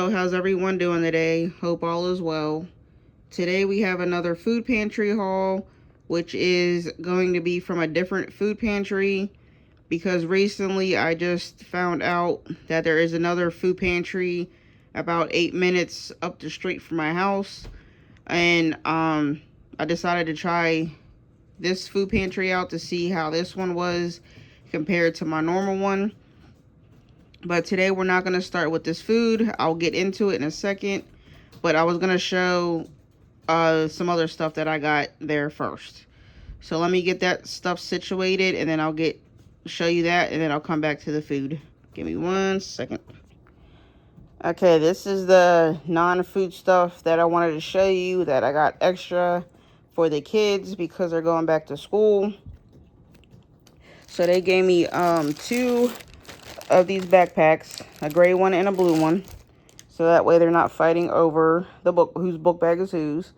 Hello, how's everyone doing today? Hope all is well. Today we have another food pantry haul, which is going to be from a different food pantry because recently I just found out that there is another food pantry about 8 minutes up the street from my house, and I decided to try this food pantry out to see how this one was compared to my normal one. But today we're not going to start with this food. I'll get into it in a second. But I was going to show some other stuff that I got there first. So let me get that stuff situated, and then I'll show you that, and then I'll come back to the food. Give me 1 second. Okay, this is the non-food stuff that I wanted to show you that I got extra for the kids because they're going back to school. So they gave me 2 of these backpacks, a gray one and a blue one, so that way they're not fighting over the book, whose book bag is whose.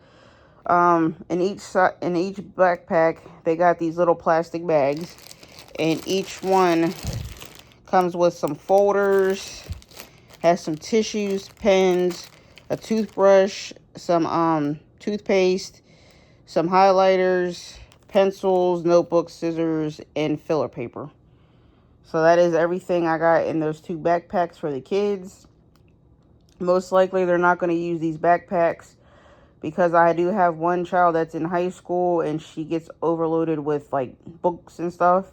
In each backpack they got these little plastic bags, and each one comes with some folders, has some tissues, pens, a toothbrush, some toothpaste, some highlighters, pencils, notebooks, scissors, and filler paper. So that is everything I got in those 2 backpacks for the kids. Most likely they're not going to use these backpacks because I do have one child that's in high school and she gets overloaded with like books and stuff.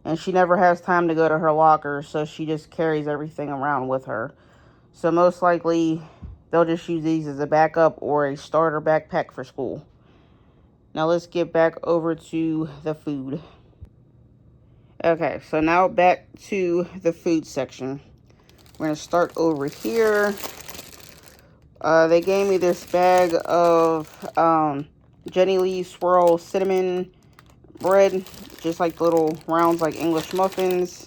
And she never has time to go to her locker, so she just carries everything around with her. So most likely they'll just use these as a backup or a starter backpack for school. Now let's get back over to the food. Okay, so now back to the food section. We're going to start over here. They gave me this bag of Jenny Lee Swirl cinnamon bread, just like little rounds like English muffins.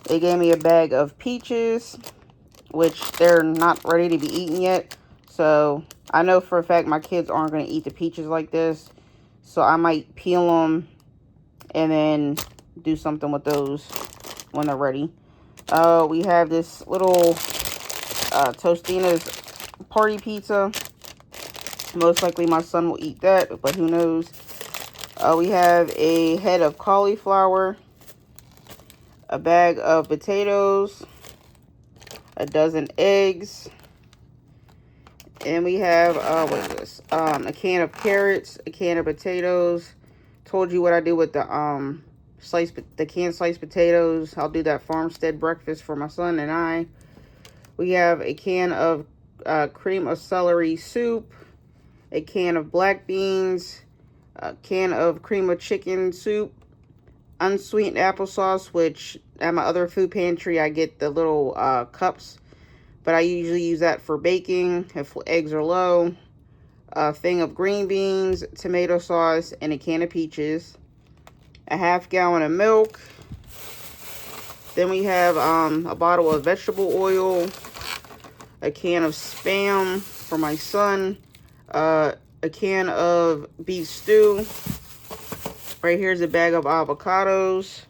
They gave me a bag of peaches, which they're not ready to be eaten yet. So I know for a fact my kids aren't going to eat the peaches like this. So I might peel them and then do something with those when they're ready. We have this little Tostina's party pizza. Most likely my son will eat that, but who knows. We have a head of cauliflower, a bag of potatoes, a dozen eggs, and we have what is this? A can of carrots, a can of potatoes. Told you what I do with the canned sliced potatoes. I'll do that farmstead breakfast for my son and I. We have a can of cream of celery soup, a can of black beans, a can of cream of chicken soup, unsweetened applesauce, which at my other food pantry I get the little cups, but I usually use that for baking if eggs are low. A thing of green beans, tomato sauce, and a can of peaches. A half gallon of milk. Then we have a bottle of vegetable oil, a can of Spam for my son, a can of beef stew. Right here's a bag of avocados.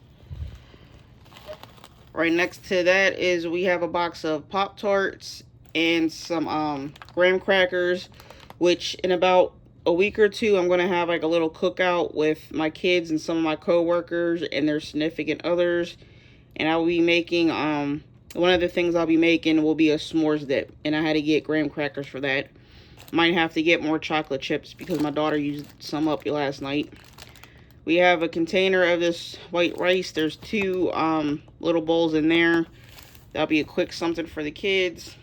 Right next to that is we have a box of Pop-Tarts and some graham crackers, which in about a week or 2 I'm going to have like a little cookout with my kids and some of my co-workers and their significant others. And I will be making, one of the things I'll be making will be a s'mores dip. And I had to get graham crackers for that. Might have to get more chocolate chips because my daughter used some up last night. We have a container of this white rice. There's 2 little bowls in there. That'll be a quick something for the kids.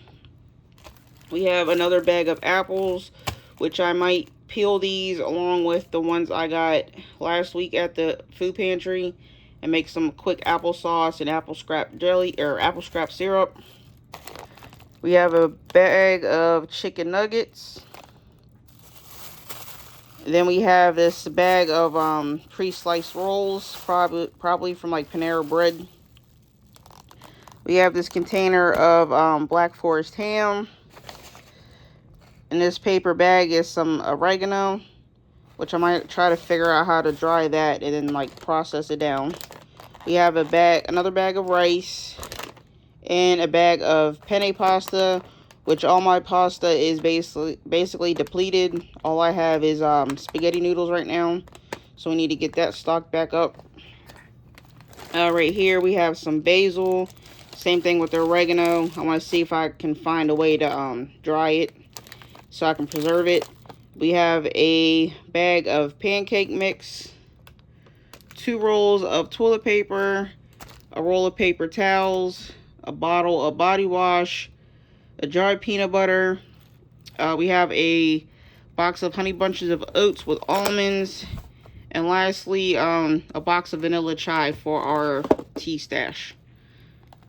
We have another bag of apples, which I might peel these along with the ones I got last week at the food pantry and make some quick applesauce and apple scrap jelly or apple scrap syrup. We have a bag of chicken nuggets. Then we have this bag of pre-sliced rolls, probably from like Panera Bread. We have this container of Black Forest ham. In this paper bag is some oregano, which I might try to figure out how to dry that and then like process it down. We have another bag of rice, and a bag of penne pasta, which all my pasta is basically depleted. All I have is spaghetti noodles right now, so we need to get that stocked back up. Right here we have some basil. Same thing with the oregano. I want to see if I can find a way to dry it so I can preserve it. We have a bag of pancake mix, 2 rolls of toilet paper, a roll of paper towels, a bottle of body wash, a jar of peanut butter. We have a box of honey bunches of oats with almonds, and lastly, a box of vanilla chai for our tea stash.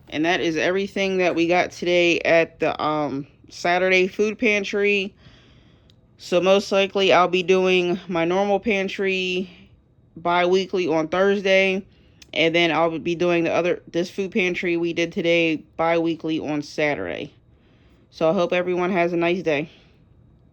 And that is everything that we got today at the Saturday food pantry. So most likely I'll be doing my normal pantry bi-weekly on Thursday, and then I'll be doing this food pantry we did today bi-weekly on Saturday. So I hope everyone has a nice day.